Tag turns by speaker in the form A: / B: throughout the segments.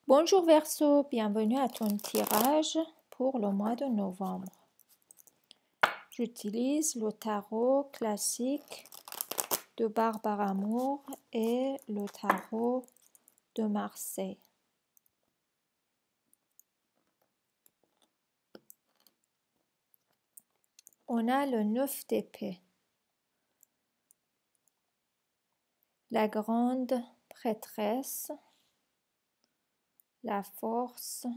A: Bonjour Verseau, bienvenue à ton tirage pour le mois de novembre. J'utilise le tarot classique de Barbara Moore et le tarot de Marseille. On a le 9 d'épée, la grande prêtresse, la force,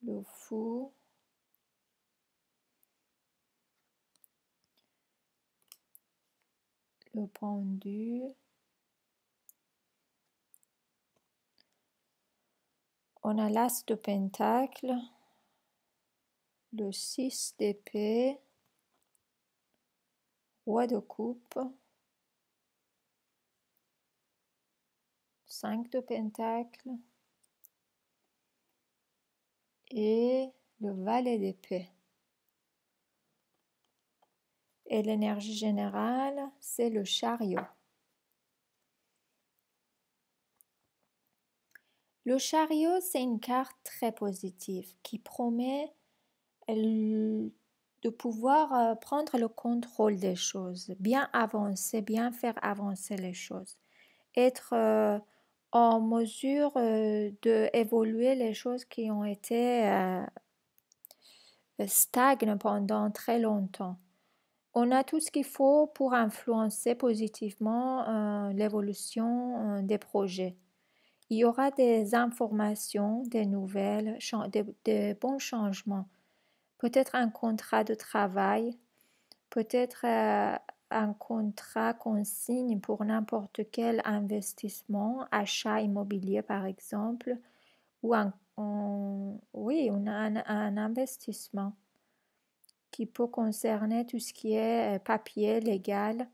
A: le fou, le pendu, on a l'as de pentacle, le 6 d'épée, roi de coupe, 5 de pentacle et le valet d'épée. Et l'énergie générale, c'est le chariot. Le chariot, c'est une carte très positive qui promet de pouvoir prendre le contrôle des choses, bien avancer, bien faire avancer les choses, être en mesure d'évoluer les choses qui ont été stagnes pendant très longtemps. On a tout ce qu'il faut pour influencer positivement l'évolution des projets. Il y aura des informations, des nouvelles, des bons changements. Peut-être un contrat de travail, peut-être un contrat qu'on signe pour n'importe quel investissement, achat immobilier par exemple, ou oui, on a un investissement qui peut concerner tout ce qui est papier, légal.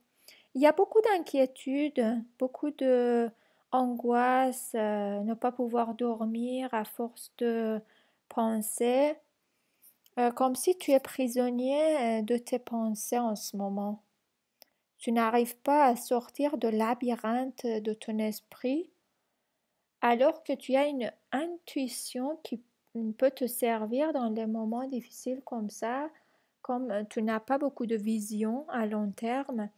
A: Il y a beaucoup d'inquiétudes, beaucoup de angoisse, ne pas pouvoir dormir à force de penser, comme si tu es prisonnier de tes pensées en ce moment. Tu n'arrives pas à sortir de labyrinthe de ton esprit, alors que tu as une intuition qui peut te servir dans des moments difficiles comme ça, comme tu n'as pas beaucoup de vision à long terme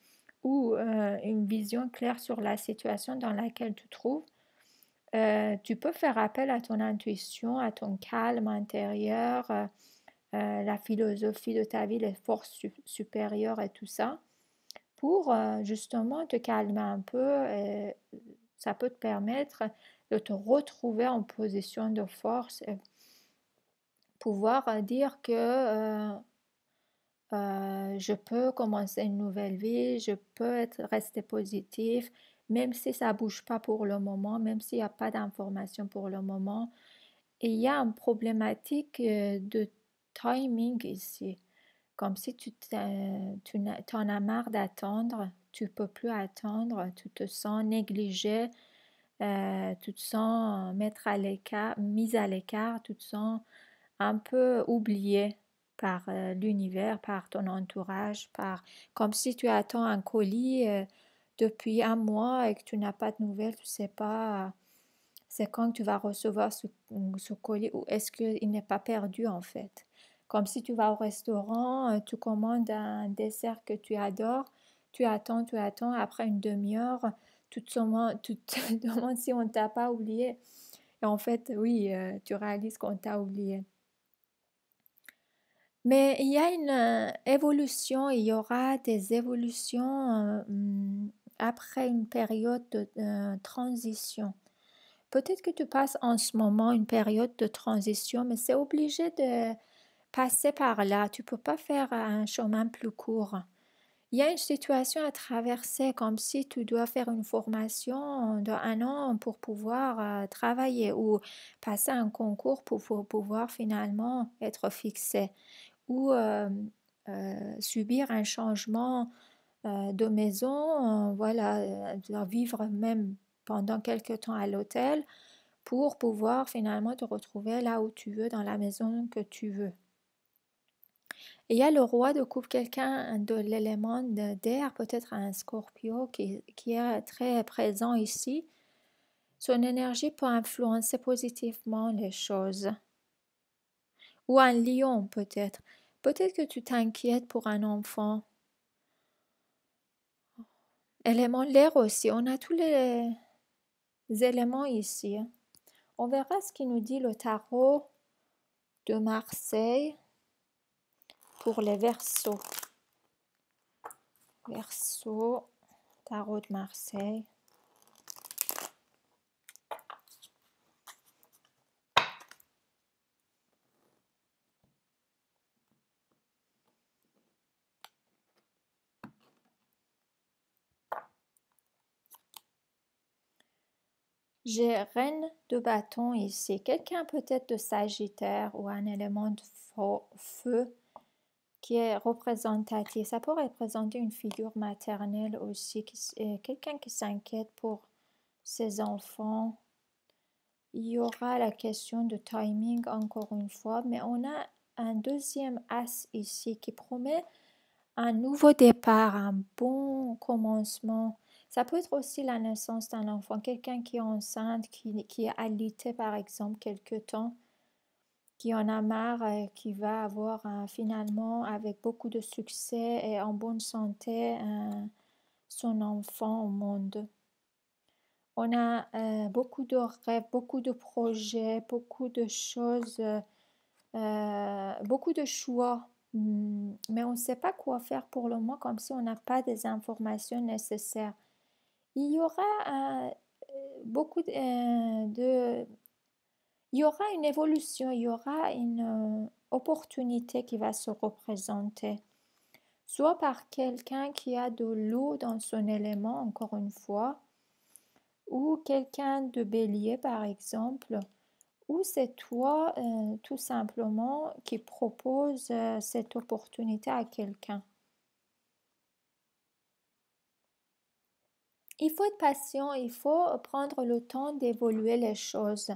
A: ou une vision claire sur la situation dans laquelle tu te trouves. Tu peux faire appel à ton intuition, à ton calme intérieur, la philosophie de ta vie, les forces supérieures et tout ça, pour justement te calmer un peu. Et ça peut te permettre de te retrouver en position de force et pouvoir dire que je peux commencer une nouvelle vie, je peux rester positif, même si ça bouge pas pour le moment, même s'il n'y a pas d'information pour le moment. Et il y a une problématique de timing ici, comme si t'en as marre d'attendre, tu peux plus attendre, tu te sens négligé, tu te sens mise à l'écart, tu te sens un peu oublié par l'univers, par ton entourage, comme si tu attends un colis depuis un mois et que tu n'as pas de nouvelles, tu sais pas c'est quand tu vas recevoir ce colis ou est-ce qu'il n'est pas perdu en fait. Comme si tu vas au restaurant, tu commandes un dessert que tu adores, tu attends, après une demi-heure, tu te demandes si on ne t'a pas oublié. Et en fait, oui, tu réalises qu'on t'a oublié. Mais il y a une évolution, il y aura des évolutions après une période de transition. Peut-être que tu passes en ce moment une période de transition, mais c'est obligé de passer par là. Tu ne peux pas faire un chemin plus court. Il y a une situation à traverser comme si tu dois faire une formation de 1 an pour pouvoir travailler ou passer un concours pour pouvoir finalement être fixé ou subir un changement de maison, voilà, vivre même pendant quelque temps à l'hôtel pour pouvoir finalement te retrouver là où tu veux, dans la maison que tu veux. Et il y a le roi de coupe, quelqu'un de l'élément d'air, peut-être un Scorpio qui est très présent ici. Son énergie peut influencer positivement les choses. Ou un lion peut-être. Peut-être que tu t'inquiètes pour un enfant. Élément l'air aussi. On a tous les éléments ici. On verra ce qui nous dit le tarot de Marseille pour les Verseaux. Verseaux, tarot de Marseille. J'ai reine de bâton ici. Quelqu'un peut-être de Sagittaire ou un élément de feu qui est représentatif. Ça peut représenter une figure maternelle aussi, quelqu'un qui s'inquiète pour ses enfants. Il y aura la question de timing encore une fois, mais on a un deuxième as ici qui promet un nouveau départ, un bon commencement. Ça peut être aussi la naissance d'un enfant, quelqu'un qui est enceinte, qui est alité par exemple quelque temps, qui en a marre, qui va avoir finalement avec beaucoup de succès et en bonne santé son enfant au monde. On a beaucoup de rêves, beaucoup de projets, beaucoup de choses, beaucoup de choix, mais on ne sait pas quoi faire pour le moment, comme si on n'a pas des informations nécessaires. Il y aura beaucoup il y aura une évolution, il y aura une opportunité qui va se représenter, soit par quelqu'un qui a de l'eau dans son élément, encore une fois, ou quelqu'un de bélier par exemple, ou c'est toi tout simplement qui propose cette opportunité à quelqu'un. Il faut être patient, il faut prendre le temps d'évoluer les choses.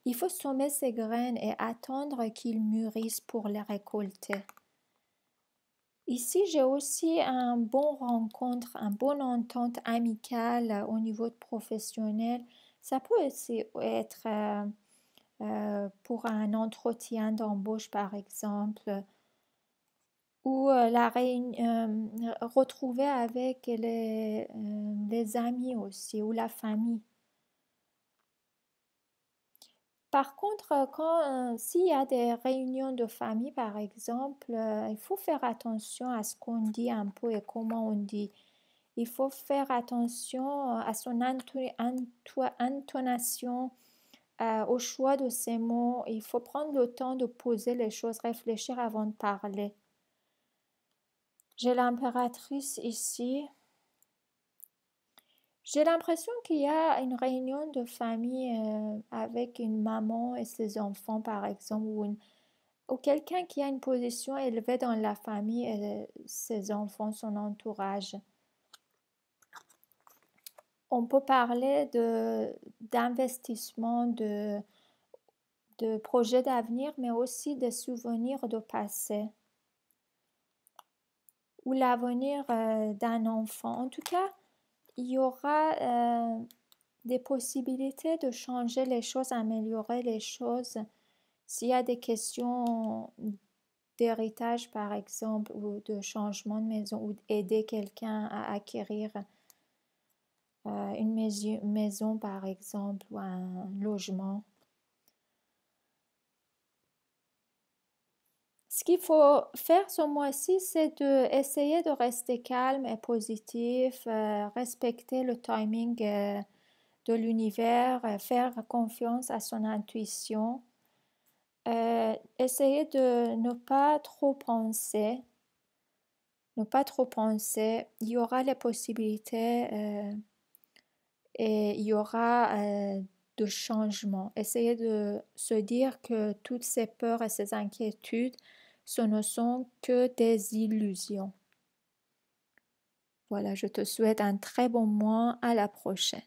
A: Il faut semer ses graines et attendre qu'ils mûrissent pour les récolter. Ici, j'ai aussi un bon rencontre, un bon entente amicale au niveau professionnel. Ça peut aussi être pour un entretien d'embauche, par exemple, ou retrouver avec les amis aussi, ou la famille. Par contre, s'il y a des réunions de famille, par exemple, il faut faire attention à ce qu'on dit un peu et comment on dit. Il faut faire attention à son intonation, au choix de ses mots. Il faut prendre le temps de poser les choses, réfléchir avant de parler. J'ai l'impératrice ici. J'ai l'impression qu'il y a une réunion de famille avec une maman et ses enfants, par exemple, ou quelqu'un qui a une position élevée dans la famille et ses enfants, son entourage. On peut parler d'investissement, de projets d'avenir, mais aussi de souvenirs de passé ou l'avenir d'un enfant. En tout cas, il y aura des possibilités de changer les choses, améliorer les choses. S'il y a des questions d'héritage, par exemple, ou de changement de maison, ou aider quelqu'un à acquérir une maison, par exemple, ou un logement. Ce qu'il faut faire ce mois-ci, c'est d'essayer de rester calme et positif, respecter le timing de l'univers, faire confiance à son intuition, essayer de ne pas trop penser, ne pas trop penser. Il y aura les possibilités et il y aura de changements. Essayer de se dire que toutes ces peurs et ces inquiétudes, ce ne sont que des illusions. Voilà, je te souhaite un très bon mois. À la prochaine.